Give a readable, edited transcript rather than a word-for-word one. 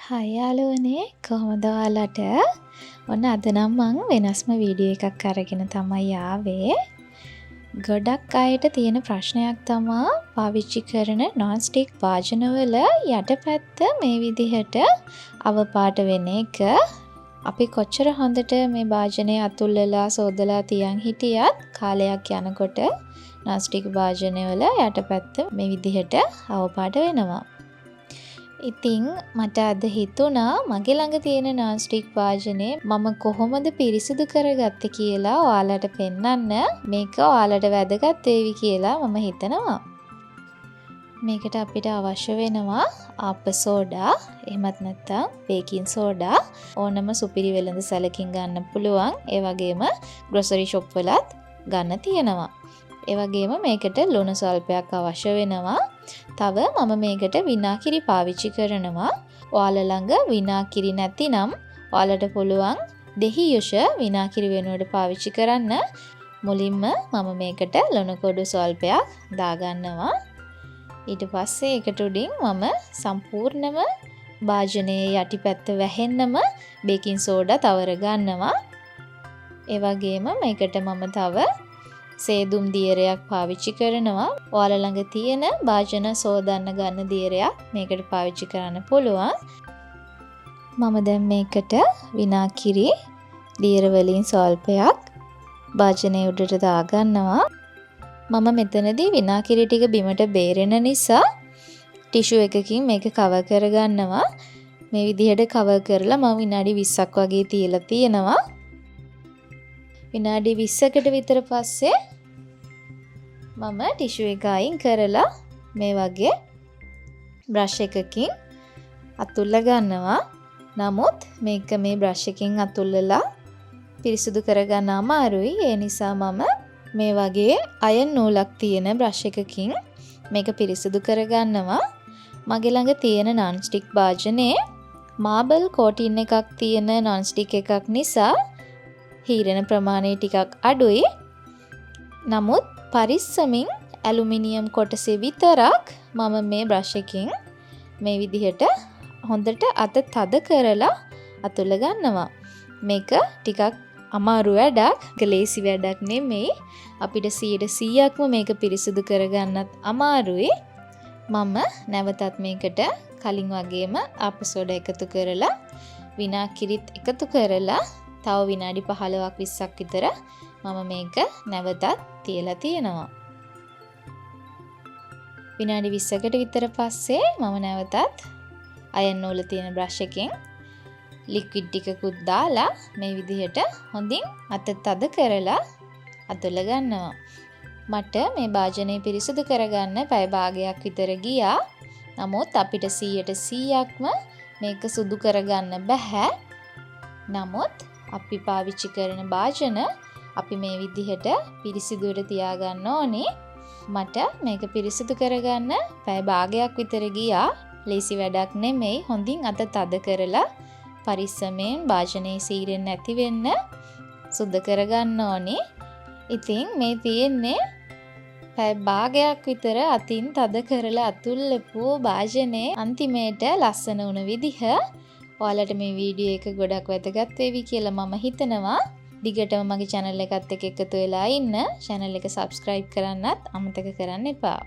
හයි යාළුවනේ කොහොමද ඔයාලට? ඔන්න අද නම් මං වෙනස්ම වීඩියෝ එකක් අරගෙන තමයි ආවේ. ගොඩක් අයට තියෙන ප්‍රශ්නයක් තමා පාවිච්චි කරන non stick වාජනවල යටපැත්ත මේ විදිහට අවපාට වෙන එක. අපි කොච්චර හොඳට මේ වාජනේ අතුල්ලලා සෝදලා තියන් හිටියත් කාලයක් යනකොට non stick වාජනවල යටපැත්ත මේ විදිහට අවපාට වෙනවා. ඉතින් මට අද හිතුණා මගේ ළඟ තියෙන non stick වාජනේ මම කොහොමද පිරිසිදු කරගත්තේ කියලා ඔයාලට පෙන්වන්න. මේක ඔයාලට වැදගත් වේවි කියලා මම හිතනවා. මේකට අපිට අවශ්‍ය වෙනවා ආප සෝඩා, එහෙමත් නැත්නම් බේකින් සෝඩා. ඕනම සුපිරි වෙළඳ සැලකින් ගන්න පුළුවන්. ඒ වගේම ග්‍රොසරි ෂොප් වලත් ගන්න තියෙනවා. ඒ වගේම මේකට ලුණු ස්වල්පයක් අවශ්‍ය වෙනවා. තව මම මේකට විනාකිරි පාවිච්චි කරනවා. ඔයාලා ළඟ විනාකිරි නැතිනම් ඔයාලට පුළුවන් දෙහියොෂ විනාකිරි වෙනුවට පාවිච්චි කරන්න. මුලින්ම මම මේකට ලුණු කොඩු ස්වල්පයක් දාගන්නවා. ඊට පස්සේ ඒකට උඩින් මම සම්පූර්ණම භාජනයේ යටිපැත්ත වැහෙන්නම බේකින් සෝඩා තවර ගන්නවා. ඒ වගේම මේකට මම තව සේදුම් දියරයක් පාවිච්චි කරනවා. ඔයාලා ළඟ තියෙන භාජන සෝදන්න ගන්න දියරයක් මේකට පාවිච්චි කරන්න පුළුවන්. මම දැන් මේකට විනාකිරි දියර වලින් ස්වල්පයක් භාජනයේ උඩට දාගන්නවා. මම මෙතනදී විනාකිරි ටික බිමට බේරෙන නිසා ටිෂු එකකින් මේක කවර් කරගන්නවා. මේ විදිහට කවර් කරලා මම විනාඩි 20ක් වගේ තියලා තියෙනවා. විනාඩි 20කට විතර පස්සේ මම ටිෂු එක අයින් කරලා මේ වගේ බ්‍රෂ් එකකින් අතුල්ලා ගන්නවා. නමුත් මේක මේ බ්‍රෂ් එකකින් අතුල්ලලා පිරිසිදු කරගන්න අමාරුයි. ඒ නිසා මම මේ වගේ අයන් නූලක් තියෙන බ්‍රෂ් එකකින් මේක පිරිසිදු කරගන්නවා. මගේ ළඟ තියෙන non stick භාජනයේ මාබල් කෝටින් එකක් තියෙන non stick එකක් නිසා හීරෙන ප්‍රමාණය ටිකක් අඩුයි. නමුත් පරිස්සමින් ඇලුමිනියම් කොටසේ විතරක් මම මේ බ්‍රෂ් එකකින් මේ විදිහට හොඳට අත තද කරලා අතුල්ල ගන්නවා. මේක ටිකක් අමාරු වැඩක්, ලේසි වැඩක් නෙමෙයි. අපිට 100%ක්ම මේක පිරිසිදු කරගන්නත් අමාරුයි. මම නැවතත් මේකට කලින් වගේම ආප සෝඩා එකතු කරලා විනාකිරිත් එකතු කරලා තව විනාඩි 15ක් 20ක් විතර මම මේක නැවතත් තියලා තියෙනවා. විනාඩි 20කට විතර පස්සේ මම නැවතත් අයන් නූල තියෙන බ්‍රෂ් එකෙන් ලික්විඩ් ටිකකුත් දාලා මේ විදිහට හොඳින් අත තද කරලා අතුල්ල ගන්නවා. මට මේ භාජනය පිරිසිදු කරගන්න පැය භාගයක් විතර ගියා. නමුත් අපිට 100%ක්ම මේක සුදු කරගන්න බෑ. නමුත් අපි පාවිච්චි කරන භාජන අපි මේ විදිහට පිරිසිදුවට තියාගන්න ඕනේ. මට මේක පිරිසිදු කරගන්න පැය භාගයක් විතර ගියා. ලේසි වැඩක් නෙමෙයි. හොඳින් අත තද කරලා පරිස්සමෙන් භාජනයේ සීරෙන්නේ නැති වෙන්න සුද්ධ කරගන්න ඕනේ. ඉතින් මේ තියෙන්නේ පැය භාගයක් විතර අතින් තද කරලා අතුල්ලපු භාජනයේ අන්තිමේට ලස්සන වුණ විදිහ. ඔයාලට මේ වීඩියෝ එක ගොඩක් වැදගත් වේවි කියලා මම හිතනවා. දිගටම මගේ channel එකත් එක්ක එකතු වෙලා ඉන්න. channel එක subscribe කරන්නත් අමතක කරන්න එපා.